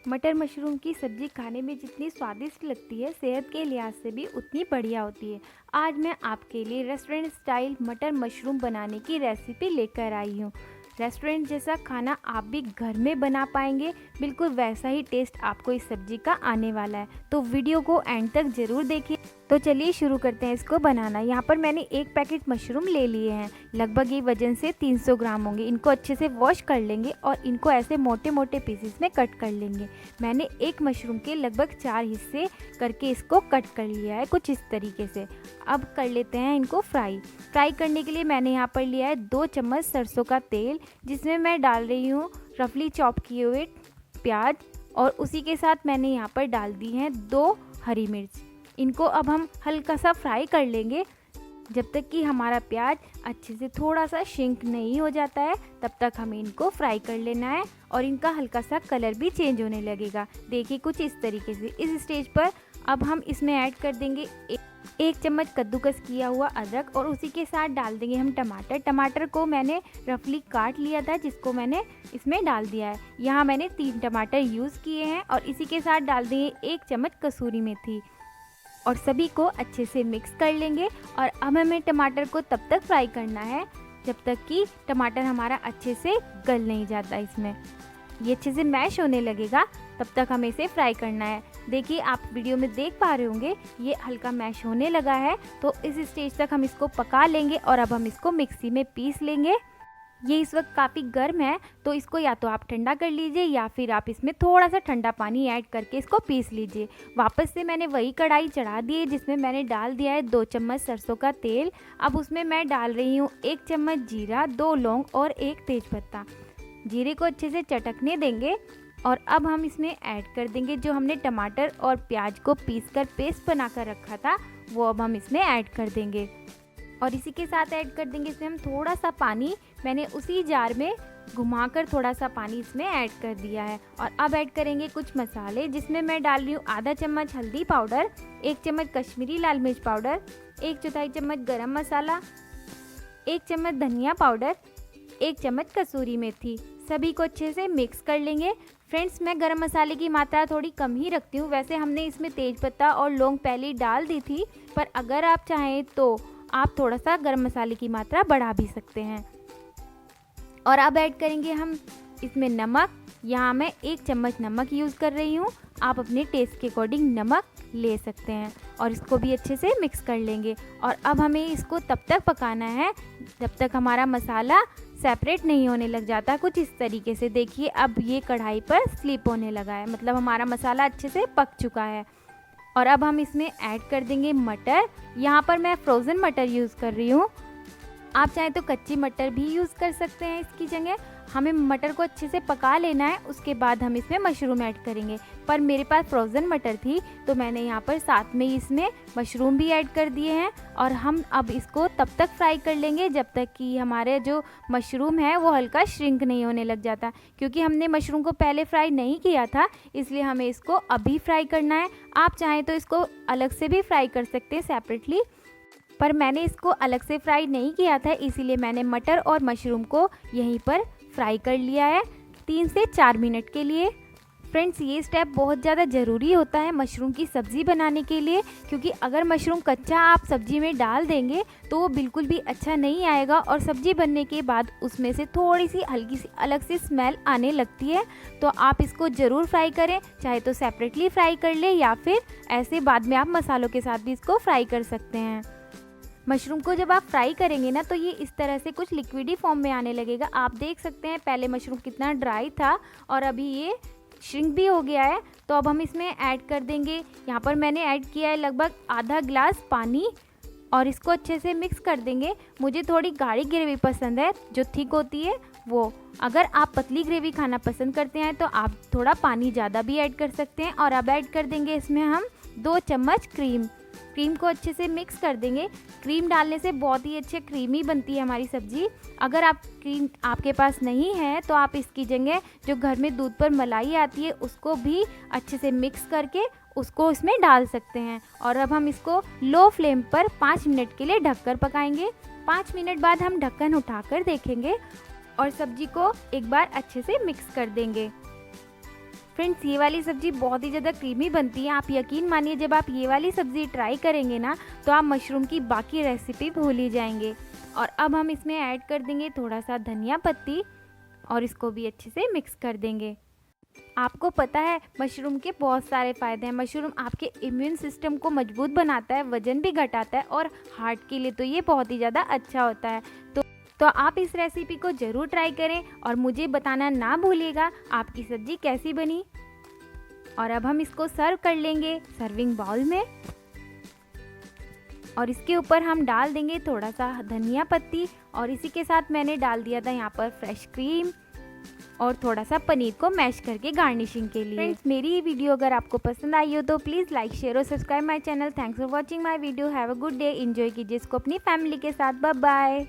मटर मशरूम की सब्ज़ी खाने में जितनी स्वादिष्ट लगती है, सेहत के लिहाज से भी उतनी बढ़िया होती है। आज मैं आपके लिए रेस्टोरेंट स्टाइल मटर मशरूम बनाने की रेसिपी लेकर आई हूँ। रेस्टोरेंट जैसा खाना आप भी घर में बना पाएंगे, बिल्कुल वैसा ही टेस्ट आपको इस सब्ज़ी का आने वाला है। तो वीडियो को एंड तक ज़रूर देखिए। तो चलिए शुरू करते हैं इसको बनाना। यहाँ पर मैंने एक पैकेट मशरूम ले लिए हैं, लगभग ये वजन से 300 ग्राम होंगे। इनको अच्छे से वॉश कर लेंगे और इनको ऐसे मोटे मोटे पीसेस में कट कर लेंगे। मैंने एक मशरूम के लगभग 4 हिस्से करके इसको कट कर लिया है, कुछ इस तरीके से। अब कर लेते हैं इनको फ्राई करने के लिए मैंने यहाँ पर लिया है 2 चम्मच सरसों का तेल, जिसमें मैं डाल रही हूँ रफली चॉप किए हुए प्याज और उसी के साथ मैंने यहाँ पर डाल दी हैं 2 हरी मिर्च। इनको अब हम हल्का सा फ्राई कर लेंगे जब तक कि हमारा प्याज अच्छे से थोड़ा सा श्रिंक नहीं हो जाता है, तब तक हमें इनको फ्राई कर लेना है और इनका हल्का सा कलर भी चेंज होने लगेगा। देखिए कुछ इस तरीके से। इस स्टेज पर अब हम इसमें ऐड कर देंगे 1 चम्मच कद्दूकस किया हुआ अदरक और उसी के साथ डाल देंगे हम टमाटर को मैंने रफली काट लिया था, जिसको मैंने इसमें डाल दिया है। यहाँ मैंने 3 टमाटर यूज़ किए हैं और इसी के साथ डाल देंगे 1 चम्मच कसूरी मेथी और सभी को अच्छे से मिक्स कर लेंगे। और अब हमें टमाटर को तब तक फ्राई करना है जब तक कि टमाटर हमारा अच्छे से गल नहीं जाता। इसमें ये अच्छे से मैश होने लगेगा, तब तक हमें इसे फ्राई करना है। देखिए आप वीडियो में देख पा रहे होंगे ये हल्का मैश होने लगा है, तो इस स्टेज तक हम इसको पका लेंगे और अब हम इसको मिक्सी में पीस लेंगे। ये इस वक्त काफ़ी गर्म है, तो इसको या तो आप ठंडा कर लीजिए या फिर आप इसमें थोड़ा सा ठंडा पानी ऐड करके इसको पीस लीजिए। वापस से मैंने वही कढ़ाई चढ़ा दी है जिसमें मैंने डाल दिया है 2 चम्मच सरसों का तेल। अब उसमें मैं डाल रही हूँ 1 चम्मच जीरा, 2 लौंग और 1 तेज़पत्ता। जीरे को अच्छे से चटकने देंगे और अब हम इसमें ऐड कर देंगे जो हमने टमाटर और प्याज को पीस कर पेस्ट बना कर रखा था, वो अब हम इसमें ऐड कर देंगे। और इसी के साथ ऐड कर देंगे इसमें हम थोड़ा सा पानी। मैंने उसी जार में घुमाकर थोड़ा सा पानी इसमें ऐड कर दिया है। और अब ऐड करेंगे कुछ मसाले, जिसमें मैं डाल रही हूँ आधा चम्मच हल्दी पाउडर, 1 चम्मच कश्मीरी लाल मिर्च पाउडर, 1/4 चम्मच गरम मसाला, 1 चम्मच धनिया पाउडर, 1 चम्मच कसूरी मेथी। सभी को अच्छे से मिक्स कर लेंगे। फ्रेंड्स, मैं गरम मसाले की मात्रा थोड़ी कम ही रखती हूँ। वैसे हमने इसमें तेज़पत्ता और लौंग पहले ही डाल दी थी, पर अगर आप चाहें तो आप थोड़ा सा गरम मसाले की मात्रा बढ़ा भी सकते हैं। और अब ऐड करेंगे हम इसमें नमक। यहाँ मैं 1 चम्मच नमक यूज़ कर रही हूँ, आप अपने टेस्ट के अकॉर्डिंग नमक ले सकते हैं। और इसको भी अच्छे से मिक्स कर लेंगे। और अब हमें इसको तब तक पकाना है जब तक हमारा मसाला सेपरेट नहीं होने लग जाता, कुछ इस तरीके से। देखिए अब ये कढ़ाई पर स्लिप होने लगा है, मतलब हमारा मसाला अच्छे से पक चुका है। और अब हम इसमें ऐड कर देंगे मटर। यहाँ पर मैं फ्रोज़न मटर यूज़ कर रही हूँ, आप चाहें तो कच्ची मटर भी यूज़ कर सकते हैं इसकी जगह। हमें मटर को अच्छे से पका लेना है, उसके बाद हम इसमें मशरूम ऐड करेंगे। पर मेरे पास फ्रोज़न मटर थी तो मैंने यहाँ पर साथ में ही इसमें मशरूम भी ऐड कर दिए हैं। और हम अब इसको तब तक फ्राई कर लेंगे जब तक कि हमारे जो मशरूम है वो हल्का श्रिंक नहीं होने लग जाता। क्योंकि हमने मशरूम को पहले फ्राई नहीं किया था, इसलिए हमें इसको अभी फ्राई करना है। आप चाहें तो इसको अलग से भी फ्राई कर सकते हैं सेपरेटली, पर मैंने इसको अलग से फ्राई नहीं किया था, इसीलिए मैंने मटर और मशरूम को यहीं पर फ्राई कर लिया है 3 से 4 मिनट के लिए। फ्रेंड्स, ये स्टेप बहुत ज़्यादा ज़रूरी होता है मशरूम की सब्ज़ी बनाने के लिए, क्योंकि अगर मशरूम कच्चा आप सब्ज़ी में डाल देंगे तो वो बिल्कुल भी अच्छा नहीं आएगा और सब्ज़ी बनने के बाद उसमें से थोड़ी सी हल्की सी अलग सी स्मेल आने लगती है। तो आप इसको ज़रूर फ्राई करें, चाहे तो सेपरेटली फ्राई कर ले या फिर ऐसे बाद में आप मसालों के साथ भी इसको फ्राई कर सकते हैं। मशरूम को जब आप फ्राई करेंगे ना, तो ये इस तरह से कुछ लिक्विडी फॉर्म में आने लगेगा। आप देख सकते हैं पहले मशरूम कितना ड्राई था और अभी ये श्रिंक भी हो गया है। तो अब हम इसमें ऐड कर देंगे, यहाँ पर मैंने ऐड किया है लगभग आधा ग्लास पानी और इसको अच्छे से मिक्स कर देंगे। मुझे थोड़ी गाढ़ी ग्रेवी पसंद है, जो थिक होती है वो। अगर आप पतली ग्रेवी खाना पसंद करते हैं तो आप थोड़ा पानी ज़्यादा भी ऐड कर सकते हैं। और अब ऐड कर देंगे इसमें हम 2 चम्मच क्रीम को अच्छे से मिक्स कर देंगे। क्रीम डालने से बहुत ही अच्छे क्रीमी बनती है हमारी सब्ज़ी। अगर आप क्रीम आपके पास नहीं है तो आप इसकी जगह जो घर में दूध पर मलाई आती है उसको भी अच्छे से मिक्स करके उसको इसमें डाल सकते हैं। और अब हम इसको लो फ्लेम पर 5 मिनट के लिए ढककर पकाएंगे। 5 मिनट बाद हम ढक्कन उठाकर देखेंगे और सब्जी को एक बार अच्छे से मिक्स कर देंगे। फ्रेंड्स, ये वाली सब्ज़ी बहुत ही ज़्यादा क्रीमी बनती है। आप यकीन मानिए, जब आप ये वाली सब्ज़ी ट्राई करेंगे ना, तो आप मशरूम की बाकी रेसिपी भूल ही जाएंगे। और अब हम इसमें ऐड कर देंगे थोड़ा सा धनिया पत्ती और इसको भी अच्छे से मिक्स कर देंगे। आपको पता है मशरूम के बहुत सारे फ़ायदे हैं। मशरूम आपके इम्यून सिस्टम को मजबूत बनाता है, वज़न भी घटाता है और हार्ट के लिए तो ये बहुत ही ज़्यादा अच्छा होता है। तो आप इस रेसिपी को ज़रूर ट्राई करें और मुझे बताना ना भूलिएगा आपकी सब्ज़ी कैसी बनी। और अब हम इसको सर्व कर लेंगे सर्विंग बाउल में और इसके ऊपर हम डाल देंगे थोड़ा सा धनिया पत्ती और इसी के साथ मैंने डाल दिया था यहाँ पर फ्रेश क्रीम और थोड़ा सा पनीर को मैश करके गार्निशिंग के लिए। फ्रेंड्स, मेरी ये वीडियो अगर आपको पसंद आई हो तो प्लीज़ लाइक शेयर और subscribe my channel. Thanks for watching my video. Have a good day. Enjoy कीजिए इसको अपनी फैमिली के साथ। Bye bye.